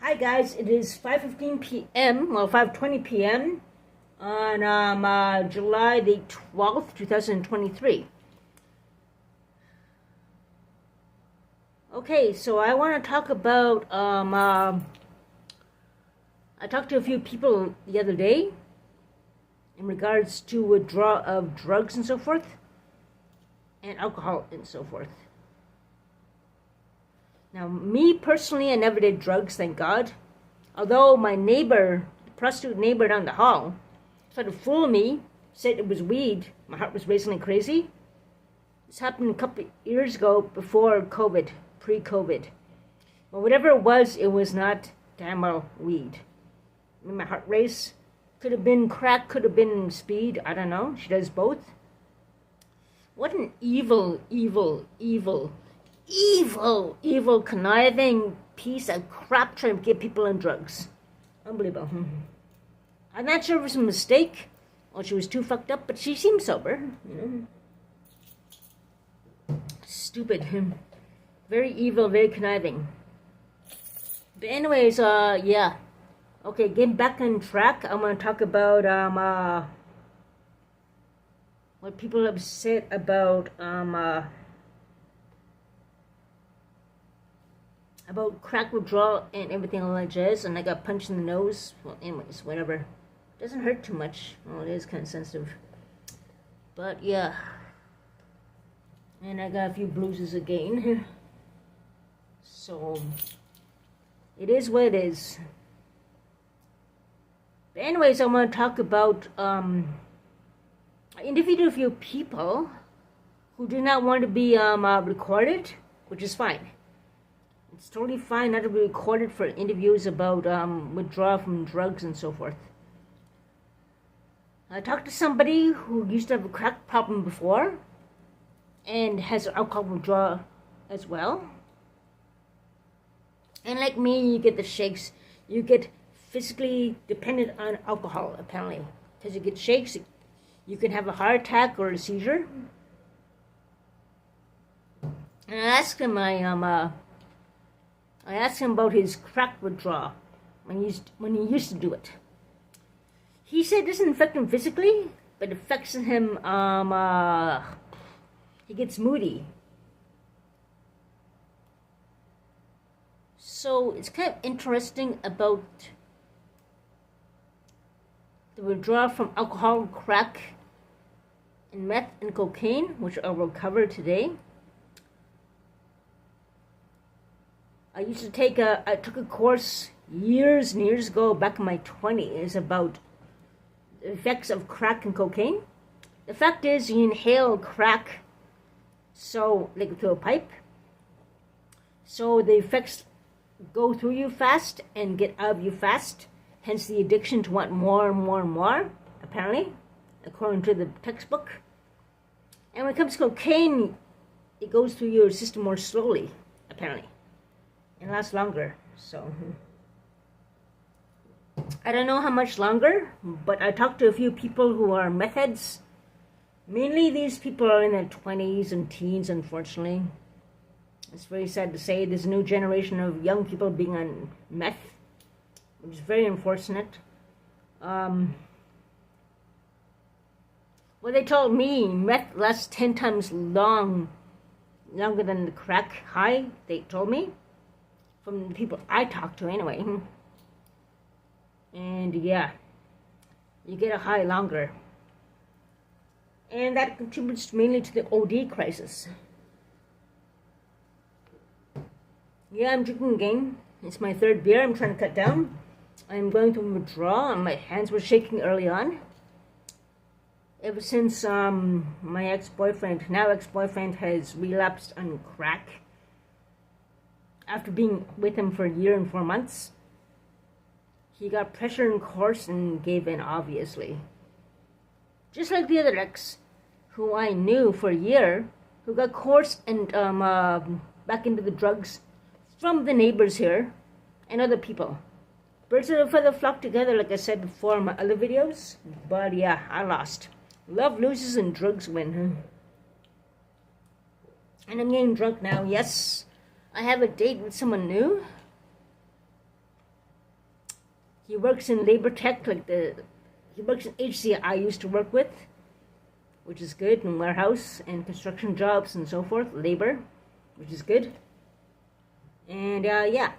Hi guys, it is 5:15 p.m. Well, 5:20 p.m. on July the 12th, 2023. Okay, so I want to talk about I talked to a few people the other day in regards to withdrawal of drugs and so forth, and alcohol and so forth. Now, me personally, I never did drugs, thank God. Although my neighbor, the prostitute neighbor down the hall, tried to fool me, said it was weed. My heart was racing like crazy. This happened a couple years ago before COVID, pre-COVID. But whatever it was not damn well weed. I mean, my heart race could have been crack, could have been speed. I don't know. She does both. What an evil conniving piece of crap trying to get people on drugs. Unbelievable. I'm not sure if it was a mistake or she was too fucked up, but she seemed sober, Stupid. Very evil, very conniving. But anyways, yeah. Okay, getting back on track, I'm going to talk about what people have said about crack withdrawal and everything like jazz, and I got punched in the nose. Well, anyways, whatever. Doesn't hurt too much. Well, it is kind of sensitive. But yeah. And I got a few bruises again. So, it is what it is. But anyways, I want to talk about, I interviewed a few people who do not want to be recorded, which is fine. It's totally fine not to be recorded for interviews about withdrawal from drugs and so forth. I talked to somebody who used to have a crack problem before and has alcohol withdrawal as well. And like me, you get the shakes. You get physically dependent on alcohol, apparently. Because you get shakes, you can have a heart attack or a seizure. And I asked him, I asked him about his crack withdrawal when he used to do it. He said it doesn't affect him physically, but it affects him, he gets moody. So it's kind of interesting about the withdrawal from alcohol, crack, and meth and cocaine, which I will cover today. I took a course years and years ago, back in my 20s, about the effects of crack and cocaine. The fact is, you inhale crack, so like through a pipe, so the effects go through you fast and get out of you fast, hence the addiction to want more and more and more, apparently, according to the textbook. And when it comes to cocaine, it goes through your system more slowly, apparently. And lasts longer, so I don't know how much longer, but I talked to a few people who are meth heads. Mainly these people are in their 20s and teens, unfortunately. It's very sad to say there's a new generation of young people being on meth, which is very unfortunate. Well, they told me meth lasts 10 times longer than the crack high, they told me. From the people I talked to anyway. And yeah, you get a high longer. And that contributes mainly to the OD crisis. Yeah, I'm drinking again. It's my third beer. I'm trying to cut down. I'm going to withdraw, and my hands were shaking early on. Ever since my ex-boyfriend has relapsed on crack. After being with him for a year and 4 months, he got pressure in course and gave in, obviously. Just like the other ex, who I knew for a year, who got coerced and back into the drugs from the neighbors here and other people. Birds of a feather flock together, like I said before in my other videos. But yeah, I lost. Love loses and drugs win. And I'm getting drunk now, yes. I have a date with someone new. He works in labor tech, he works in HC I used to work with, which is good, in warehouse and construction jobs and so forth, labor, which is good. And yeah.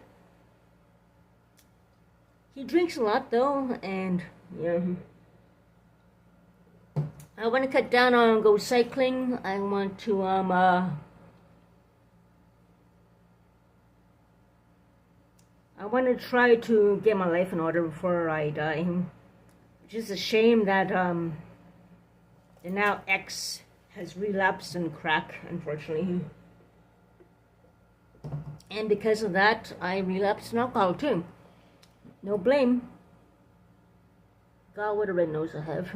He drinks a lot though, and yeah. I want to cut down on go cycling. I want to I want to try to get my life in order before I die. Which is a shame that the now ex has relapsed in crack, unfortunately. And because of that, I relapsed in alcohol too. No blame. God, what a red nose I have.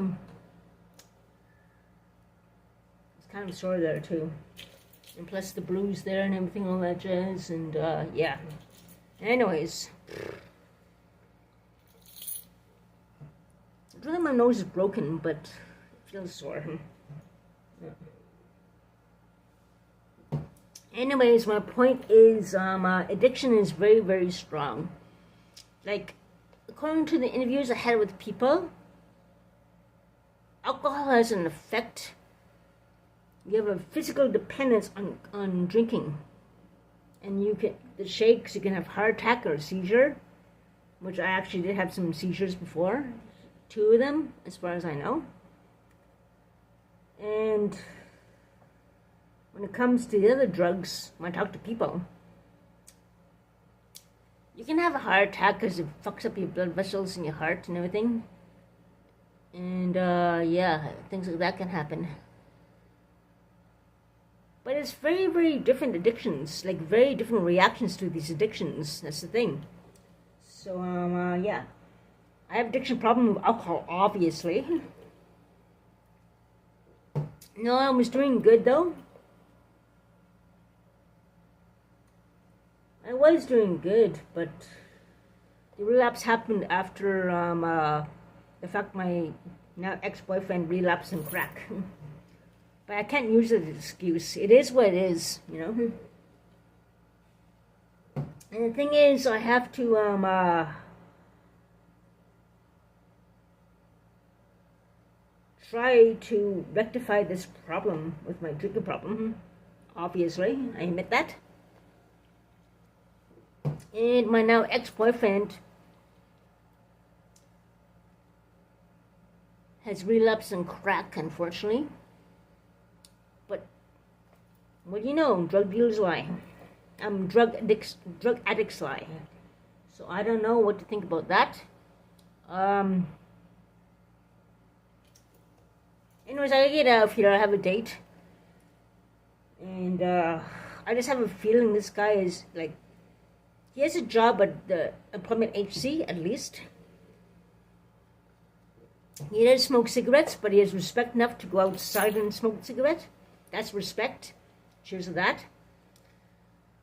It's kind of sore there too. And plus the blues there and everything, all that jazz, and yeah. Anyways. I don't think my nose is broken, but it feels sore. Yeah. Anyways, my point is addiction is very, very strong. Like, according to the interviews I had with people, alcohol has an effect. You have a physical dependence on drinking. And you can, the shakes, you can have heart attack or a seizure, which I actually did have some seizures before. 2 of them, as far as I know. And when it comes to the other drugs, when I talk to people, you can have a heart attack because it fucks up your blood vessels in your heart and everything. And yeah, things like that can happen. But it's very, very different addictions, like very different reactions to these addictions. That's the thing. So yeah, I have addiction problem with alcohol, obviously. No, I was doing good though. I was doing good, but the relapse happened after the fact my now ex-boyfriend relapsed in crack. But I can't use it as an excuse. It is what it is, you know. And the thing is, I have to try to rectify this problem with my drinking problem. Obviously, I admit that. And my now ex-boyfriend has relapsed in crack, unfortunately. But what do you know? Drug dealers lie. Drug addicts lie. So I don't know what to think about that. Anyways, I get out of here. I have a date. And I just have a feeling this guy is like, he has a job at the employment agency, at least. He does smoke cigarettes, but he has respect enough to go outside and smoke a cigarette. That's respect. Cheers to that.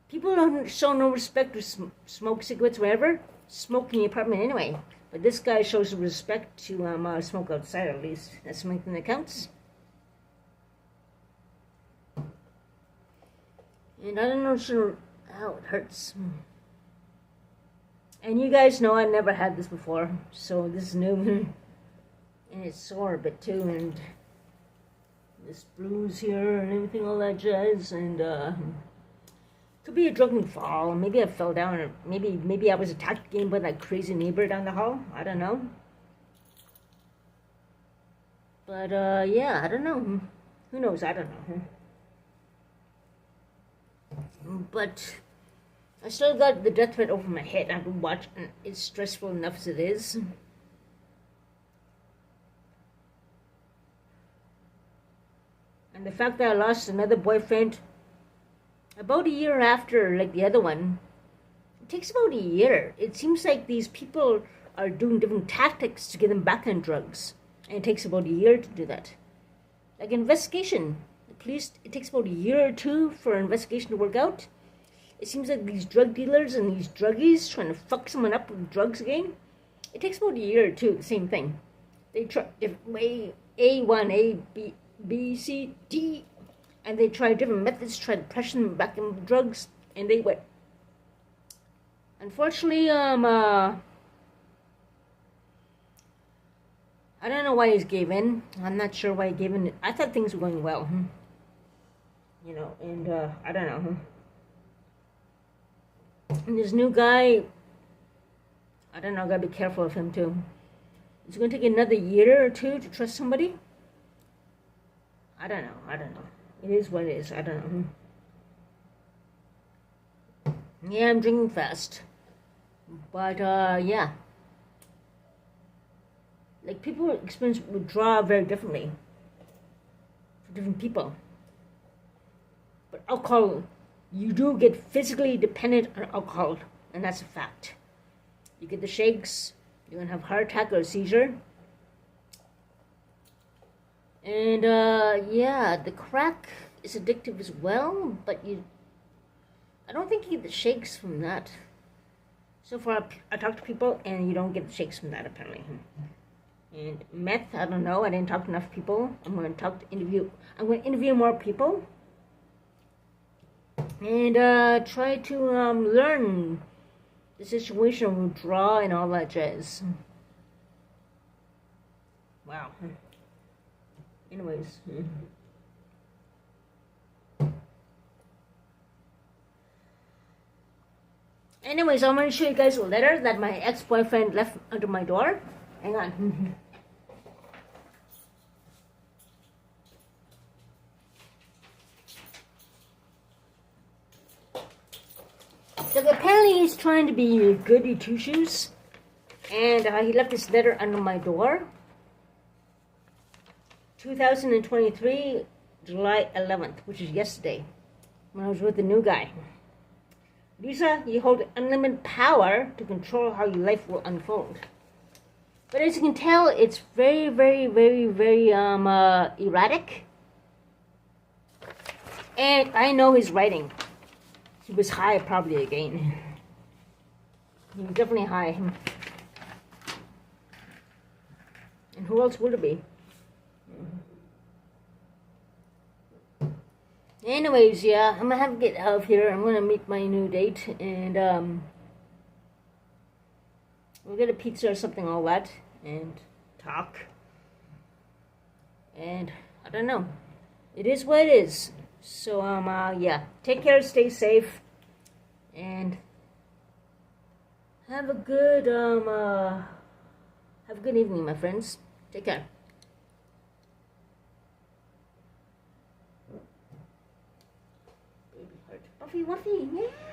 People don't show no respect to smoke cigarettes wherever. Smoke in the apartment anyway. But this guy shows respect to smoke outside, at least. That's something that counts. And I don't know sure how it hurts. And you guys know I never had this before, so this is new. And it's sore a bit too, and this bruise here and everything, all that jazz, and could be a drunken fall. Maybe I fell down, or maybe I was attacked again by that crazy neighbor down the hall. I don't know. But yeah, I don't know. Who knows? I don't know. But I still got the death threat over my head. I have to watch, and it's stressful enough as it is. And the fact that I lost another boyfriend about a year after, like the other one, it takes about a year. It seems like these people are doing different tactics to get them back on drugs. And it takes about a year to do that. Like investigation. The police, it takes about a year or 2 for an investigation to work out. It seems like these drug dealers and these druggies trying to fuck someone up with drugs again. It takes about a year or 2, the same thing. They try A1, A, B, C, D, and they try different methods, try to pressure them back into drugs, and they went. Unfortunately, I don't know why he's gave in. I'm not sure why he gave in. I thought things were going well. You know, and I don't know. And this new guy, I don't know, I gotta be careful of him too. It's gonna take another year or two to trust somebody. I don't know. It is what it is. I don't know. Yeah, I'm drinking fast. But, yeah. Like, people experience withdrawal very differently for different people. But alcohol, you do get physically dependent on alcohol, and that's a fact. You get the shakes, you're gonna have a heart attack or a seizure. And, yeah, the crack is addictive as well, but I don't think you get the shakes from that. So far, I talked to people, and you don't get the shakes from that, apparently. And meth, I don't know. I didn't talk to enough people. I'm going to interview more people. And try to learn the situation of withdrawal and all that jazz. Wow. Anyways. Anyways, I'm going to show you guys a letter that my ex-boyfriend left under my door. Hang on. So apparently he's trying to be goody two-shoes. And he left this letter under my door. 2023, July 11th, which is yesterday, when I was with the new guy. Lisa, you hold unlimited power to control how your life will unfold. But as you can tell, it's very, very, very, very erratic. And I know his writing. He was high probably again. He was definitely high. And who else would it be? Anyways, yeah, I'm gonna have to get out of here. I'm gonna meet my new date, and we'll get a pizza or something, all that, and talk. And I don't know. It is what it is. So yeah, take care, stay safe, and have a good evening, my friends. Take care. Baby heart. Wuffy, Wuffy, yeah.